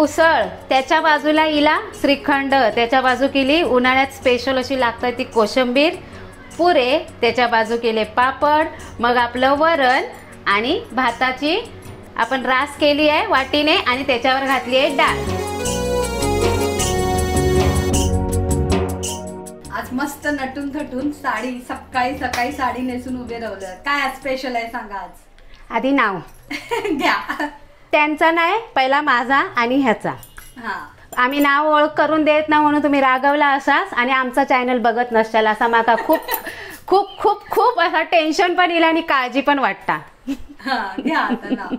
उसळ, त्याच्या बाजूला इला श्रीखंड, त्याच्या बाजू केली उन्हाळ्यात स्पेशल अशी लागतात ती कोशिंबीर, पुरे, त्याच्या बाजू केले पापड, मग आपलं वरण आणि भाताची आपण रास केली आहे वाटीने आणि त्याच्यावर घातली आहे डाळ. आज मस्त नटून थटून साडी सकाळी सकाळी साडी नेसून उभे राहिलं. काय आज स्पेशल आहे सांगा. आज आधी नाव घ्या. त्यांचा नाही, पहिला माझा आणि ह्याचा. हा, आम्ही नाव ओळख करून देत ना म्हणून तुम्ही रागवला असाच आणि आमचा चॅनल बघत नसताल असा माका खूप खूप खूप खूप असा टेन्शन पण येईल आणि काळजी पण वाटता. घ्या आता नाव.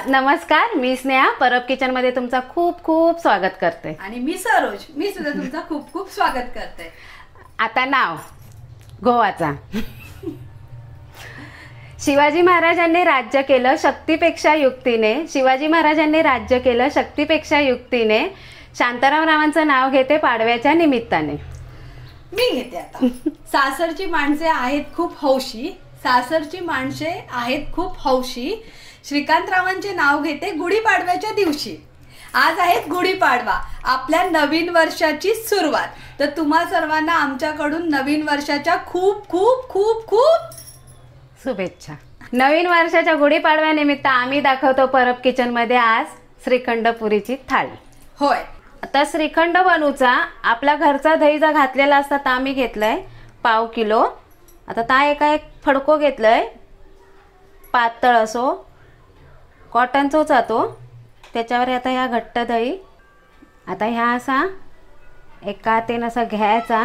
नमस्कार, मी स्नेहा परब किचन मध्ये तुमचा खूप खूप स्वागत करते. आणि मी सरोज, मी सुद्धा तुमचा खूप खूप स्वागत करते. आता नाव गोवाचा. शिवाजी महाराजांनी राज्य केलं शक्तीपेक्षा युक्तीने. शिवाजी महाराजांनी राज्य केलं शक्तीपेक्षा युक्तीने. शांताराम रावांचं नाव घेते पाडव्याच्या निमित्ताने. मी घेते आता. सासरची माणसे आहेत खूप हौशी. सासरची माणसे आहेत खूप हौशी. श्रीकांतरावांचे नाव घेते गुढीपाडव्याच्या दिवशी. आज आहे गुढीपाडवा, आपल्या नवीन वर्षाची सुरुवात. तर तुम्हा सर्वांना आमच्याकडून नवीन वर्षाच्या खूप खूप खूप खूप शुभेच्छा. नवीन वर्षाच्या गुढीपाडव्यानिमित्त आम्ही दाखवतो परब किचन मध्ये आज श्रीखंड पुरीची थाळी. होय, आता श्रीखंड बनवूचा आपला घरचा दही जा घातलेला असता ता आम्ही घेतलाय पाव किलो. आता ता एक फडको घेतलाय पातळ असो कॉटनचोच जातो. त्याच्यावर आता ह्या घट्ट दही आता ह्या असा एका हातेन असा घ्यायचा.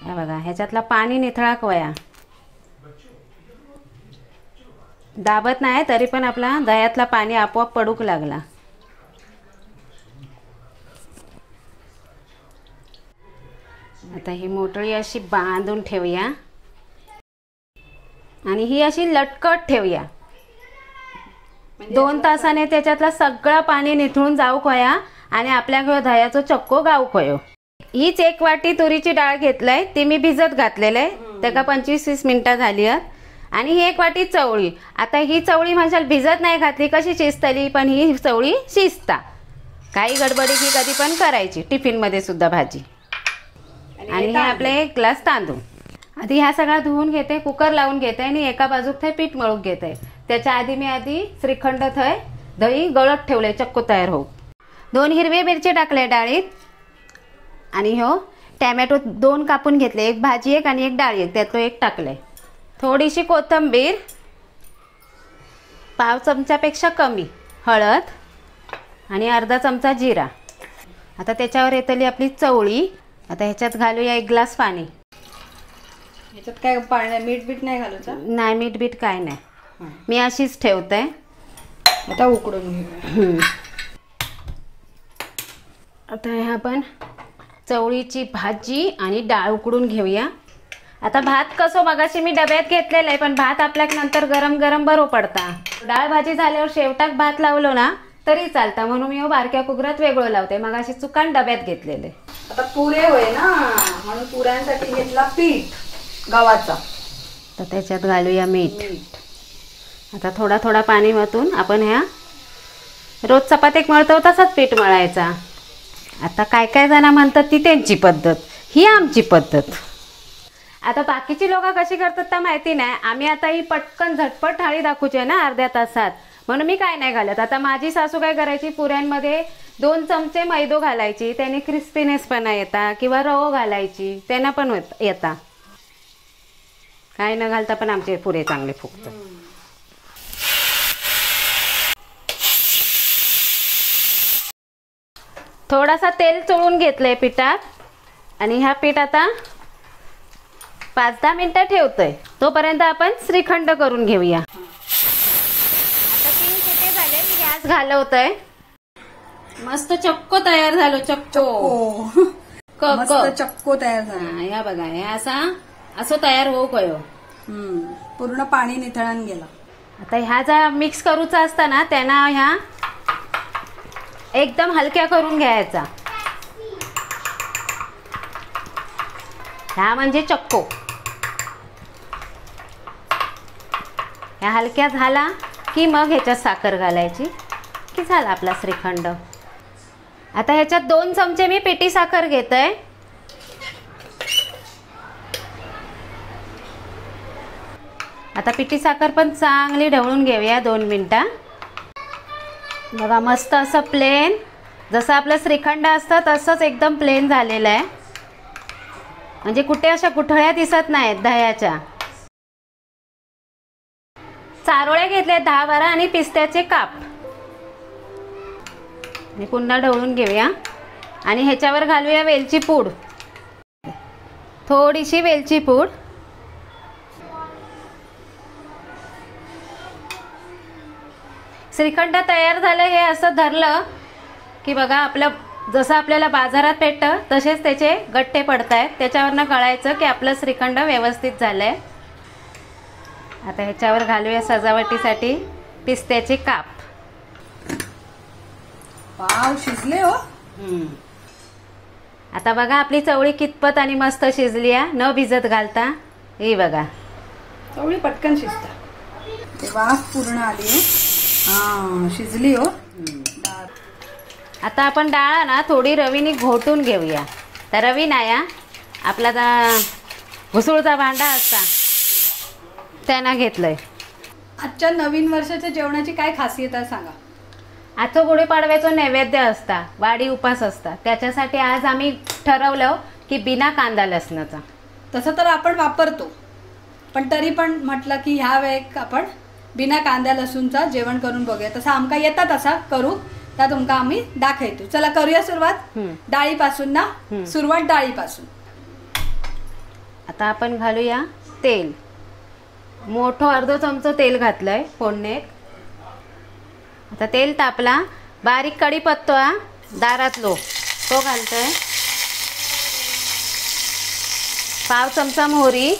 हे बघा ह्याच्यातला पाणी निथळाक वया दाबत नाही तरी पण आपला दह्यातला पाणी आपोआप पडूक लागला. आता ही मोटळी अशी बांधून ठेवूया आणि ही अशी लटकट ठेवूया. 2 तासाने त्याच्यातला सगळं पाणी निथळून जाऊ खोया आणि आपल्या दह्याचं चक्को गाऊ खोयो. हीच 1 वाटी तुरीची डाळ घेतलंय, ती मी भिजत घातलेलं आहे. त्याका 25-20 मिनिटं झाली आहेत. आणि ही 1 वाटी चवळी. आता ही चवळी म्हणशाल भिजत नाही घातली कशी शिजतली, पण ही चवळी शिजता. काही गडबडी ही कधी पण करायची टिफिन मध्ये सुद्धा भाजी. आणि हे आपले 1 ग्लास तांदूळ. आधी ह्या सगळा धुवून घेते, कुकर लावून घेते आणि एका बाजूक थंय पीठ मळून घेते. त्याच्या आधी मी श्रीखंड थंय दही गळत ठेवले चक्को तयार होऊ. 2 हिरवे मिरची टाकले डाळीत आणि हो टॅमॅटो 2 कापून घेतले. 1 भाजी 1 आणि 1 डाळी 1 त्यातलो 1 टाकले. थोडीशी कोथिंबीर, पाव चमच्यापेक्षा कमी हळद आणि अर्धा चमचा जिरा. आता त्याच्यावर येतली आपली चवळी. आता ह्याच्यात घालूया 1 ग्लास पाणी. ह्याच्यात काय पाणी मीठ बीठ नाही घालूचं? नाही, मीठ बीठ काय नाही, मी अशीच ठेवते. आता उकडून घेऊ. आता हे आपण चवळीची भाजी आणि डाळ उकडून घेऊया. आता भात कसं मगाशी मी डब्यात घेतलेला आहे, पण भात आपल्याक नंतर गरम गरम बरो पडता. डाळ भाजी झाल्यावर शेवटाक भात लावलो ना तरी चालता, म्हणून मी बारक्या कुकरात वेगळं लावते. मगाशी चुकान डब्यात घेतलेले. आता पुरे होय ना म्हणून पुऱ्यांसाठी घेतला पीठ गव्हाचा. तर त्याच्यात घालूया मीठ. आता थोडा थोडा पाणी वाटून आपण ह्या रोज चपातीक मळतो तसाच पीठ मळायचा. आता काय काय जण म्हणतात ती त्यांची पद्धत, ही आमची पद्धत. आता बाकीची लोक कशी करतात तर माहिती नाही. आम्ही आता ही पटकन झटपट थाळी दाखवची आहे ना अर्ध्या तासात, म्हणून मी काय नाही घालत. आता माझी सासू काय करायची, पुऱ्यांमध्ये 2 चमचे मैदो घालायची, त्याने क्रिस्पीनेस पण येता, किंवा रवो घालायची त्यांना पण येता. काय न घालता पण आमचे पुरे चांगले फुगतात. थोडासा तेल चोळून घेतलंय पिठात आणि ह्या पीठ आता 5-10 मिनिटं ठेवतोय. तोपर्यंत आपण श्रीखंड करून घेऊया. आता 3 शिटे झाले, मी गॅस घालवतोय. मस्त चक्को तयार झालो. चक्को चक्को तयार झाला. ह्या बघा, हे असं तयार होऊ कयो. पूर्ण पाणी निथळून गेला. आता ह्या ज्या मिक्स करूचा असता ना त्यांना ह्या एकदम हलक्या करून घ्यायचा. ह्या म्हणजे चक्को. ह्या हलक्या झाला की मग ह्याच्यात साखर घालायची की झाला आपला श्रीखंड. आता ह्याच्यात 2 चमचे मी पिठी साखर घेत आहे. आता पिठी साखर पण चांगली ढवळून घेऊया 2 मिनिटं. बघा मस्त असं प्लेन, जसं आपलं श्रीखंड असतं तसंच एकदम प्लेन झालेलं आहे. म्हणजे कुठे अशा गुठळ्या दिसत नाहीत दह्याच्या. चारोळे घेतले 10-12 आणि पिस्त्याचे काप. आणि पुन्हा ढवळून घेऊया आणि ह्याच्यावर घालूया वेलची पूड, थोडीशी वेलची पूड. श्रीखंड तयार झालं हे असं धरलं की बघा आपलं जसं आपल्याला बाजारात भेटतं तसेच त्याचे गट्टे पडत आहेत. त्याच्यावरनं कळायचं की आपलं श्रीखंड व्यवस्थित झालं आहे. आता ह्याच्यावर घालूया सजावटीसाठी पिस्त्याचे काप. वाव, शिजले हो. आता बघा आपली चवळी कितपत आणि मस्त शिजली आहे न भिजत घालता. ही बघा चवळी पटकन शिजता, ते वाफ पूर्ण आली आहे. हा, शिजली हो. आता आपण डाळ ना थोडी रवीने घोटून घेऊया. तर रवी नाही आपला घुसळचा भांडा असता त्यांना घेतलंय. आजच्या नवीन वर्षाच्या जेवणाची काय खासियत आहे सांगा? आजचं गुढीपाडव्याचं नैवेद्य असता, वाडी उपास असता. त्याच्यासाठी आज आम्ही ठरवलं की बिना कांदा लसणाचा. तसं तर आपण वापरतो, पण तरी पण म्हटलं की ह्या वेळेक आपण बिना कांद्या लसूणचा जेवण करून बघूया. तसं आमका येतात असा करू, त्या तुमका आम्ही दाखवतो. चला करूया सुरुवात डाळीपासून ना. सुरुवात डाळीपासून. आता आपण घालूया तेल. मोठं अर्धा चमचा तेल घातलंय फोडणीत. आता तेल तापला, बारीक कढीपत्ता दारातलो तो घालतोय. पाव चमचा मोहरी.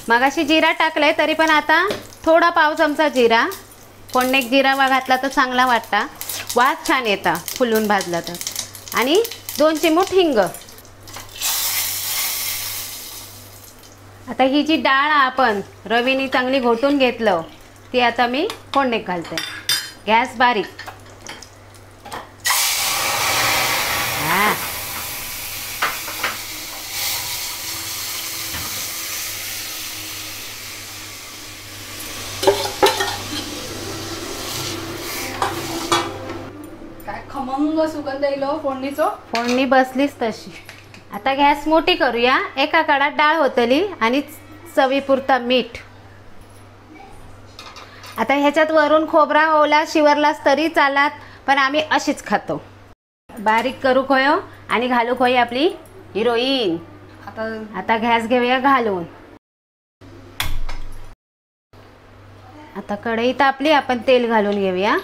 मगाशी जिरा टाकलाय तरी पण आता थोडा पाव चमचा जिरा. फोडणीत जिरा घातला तर चांगला वाटता, वास छान येता फुलून भाजला तर. आणि 2 चिमूट हिंग. आता ही जी डाळ आपण रवीने चांगली घोटून घेतलं ती आता मी फोडणीत घालते. गॅस बारीक. काय खमंग सुगंध येलो फोडणीचो. फोडणी बसलीच तशी. आता गॅस मोठी करूया. एका कडात डाळ होतली आणि चवीपुरता मीठ. आता ह्याच्यात वरून खोबरा ओला शिवरलाच तरी चालात, पण आम्ही अशीच खातो. बारीक करू खोयो आणि घालू खोई आपली हिरोईन. आता गॅस घेऊया घालून. आता कढई तापली, आपण तेल घालून घेऊया.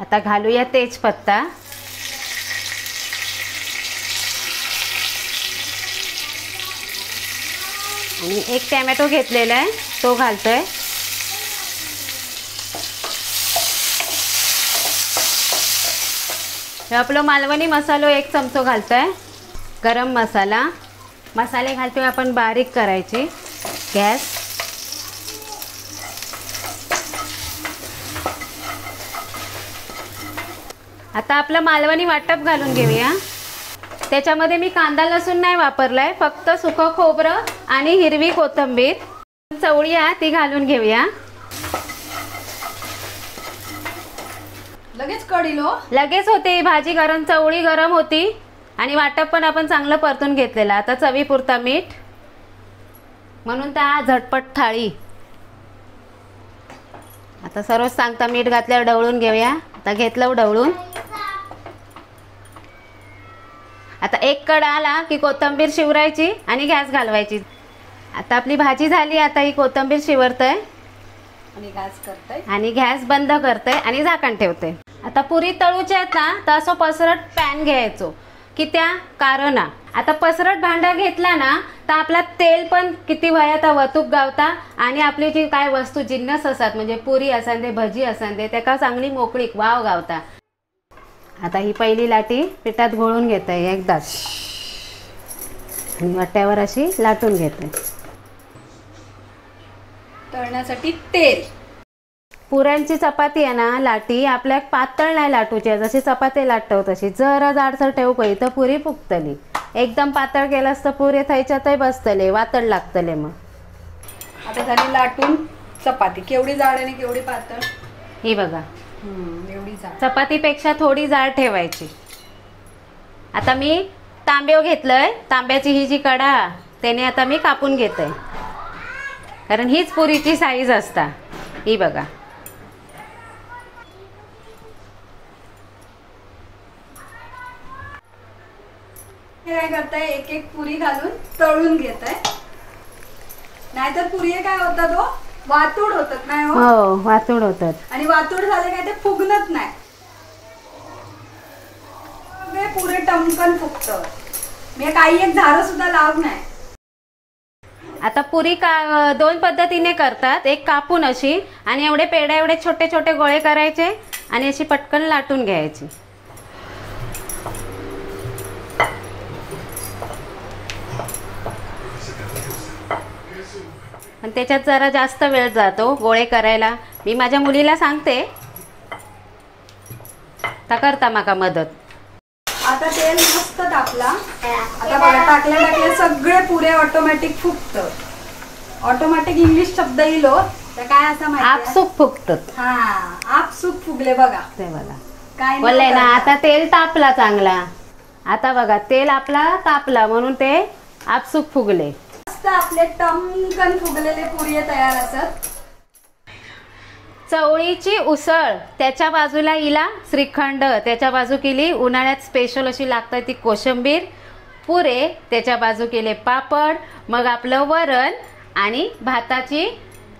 आता घालूया तेजपत्ता. आणि 1 टोमॅटो घेतलेला आहे तो घालतोय. हे आपलं मालवणी मसालो 1 चमचो घालतोय. गरम मसाला. मसाले घालतोय आपण बारीक करायची. गॅस. आता आपलं मालवणी वाटप घालून घेऊया. त्याच्यामध्ये मी कांदा लसूण नाही वापरलाय, फक्त सुकं खोबरं आणि हिरवी कोथिंबीर. चवळी आहे ती घालून घेऊया. लगेच कढीलो. लगेच होते ही भाजी, कारण चवळी गरम होती आणि वाटप पण आपण चांगलं परतून घेतलेलं. आता चवीपुरता मीठ, म्हणून त्या झटपट थाळी. आता सर्वच सांगता मीठ घातल्यावर ढवळून घेऊया. आता घेतलं ढवळून. आता 1 कड आला की कोथिंबीर शिवरायची आणि गॅस घालवायची. आता आपली भाजी झाली. आता ही कोथिंबीर शिवरतय आणि गॅस बंद करतय आणि झाकण ठेवते. आता पुरी तळूच्या आहेत ना तर असं पसरट पॅन घ्यायचो की त्या कारण आता पसरट भांडा घेतला ना तर आपला तेल पण किती वयाता वतूक गावता आणि आपली जी काय वस्तू जिन्नस असतात म्हणजे पुरी असांदे भजी असांदे त्याका चांगली मोकळीक वाव गावता. आता ही पहिली लाटी पिठात घोळून घेते एकदाच आणि वाट्यावर अशी लाटून घेते. तळण्यासाठी तेल. पुऱ्यांची चपाती आहे ना लाटी आपल्या पातळ नाही लाटूची जशी चपाती लाटतो तशी जरा जाडसर ठेवू पळी तर पुरी फुगतली. एकदम पातळ केलास तर पुरे थंयच्यातही बसतले वातड लागतले. मग आता झाली लाटून चपाती. केवढी जाड आणि केवढी पातळ ही बघा. एवढी जाड. चपातीपेक्षा थोडी जाड ठेवायची. आता मी तांब्याव घेतलंय. तांब्याची ही जी कडा त्याने आता मी कापून घेते कारण हीच पुरीची साईज असता. ही बघा. हे काय करताय एक एक पुरी घालून तळून घेताय. नाहीतर पुरी काय होतात हो वातूड होतात नाही हो. हो वातूड होतात. आणि वातूड झाले काय ते फुगणत नाही. पुरे टमकन फुगत. मी काही एक झाडं सुद्धा लाव नाही. आता पुरी का दोन पद्धतीने करतात. एक कापून अशी आणि एवढे पेढे एवढे छोटे छोटे गोळे करायचे आणि अशी पटकन लाटून घ्यायची. पण त्याच्यात जरा जास्त वेळ जातो गोळे करायला. मी माझ्या मुलीला सांगते ता करता माका मदत. आता तेल मस्त टाकला. आता बघा टाकल्या सगळे पुरे ऑटोमॅटिक फुगत. ऑटोमॅटिक इंग्लिश शब्द इलो तर काय असा माहिती आपसूक फुगतात. हा आपसूक फुगले बघा. ते बघा काय बोलले ना. आता तेल तापला चांगला. आता बघा तेल आपला तापला म्हणून ते आपसूक फुगले. मस्त आपले टमकन फुगलेले पुरी तयार असत. चवळीची उसळ त्याच्या बाजूला इला श्रीखंड त्याच्या बाजू केली. उन्हाळ्यात स्पेशल अशी लागतात ती कोशिंबीर. पुरे त्याच्या बाजू केले पापड. मग आपलं वरण आणि भाताची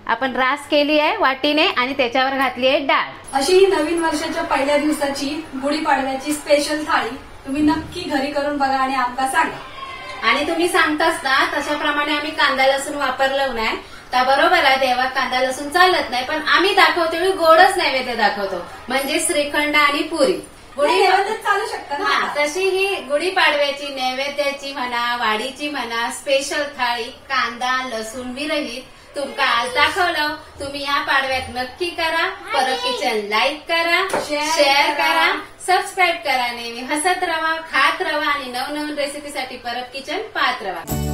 आपण रास केली आहे वाटीने आणि त्याच्यावर घातली आहे डाळ. अशी ही नवीन वर्षाच्या पहिल्या दिवसाची गुढीपाडव्याची स्पेशल थाळी तुम्ही नक्की घरी करून बघा आणि आमका सांगा. आणि तुम्ही सांगताच ना तशाप्रमाणे आम्ही कांदा लसूण वापरलं नाही तर बरोबर आहे. देवात कांदा लसूण चालत नाही पण आम्ही दाखवतो गोडच नैवेद्य दाखवतो म्हणजे श्रीखंड आणि पुरी. चालू शकतं ना. तशी ही गुढीपाडव्याची नैवेद्याची म्हणा वाडीची म्हणा स्पेशल थाळी कांदा लसूण विरहित तुमका आज दाखवलं. तुम्ही या पाडव्यात नक्की करा. परत किचन लाईक करा शेअर करा सबस्क्राईब करा. नेहमी हसत राहा खात राहा आणि नवनवीन रेसिपीसाठी परत किचन पाहत राहा.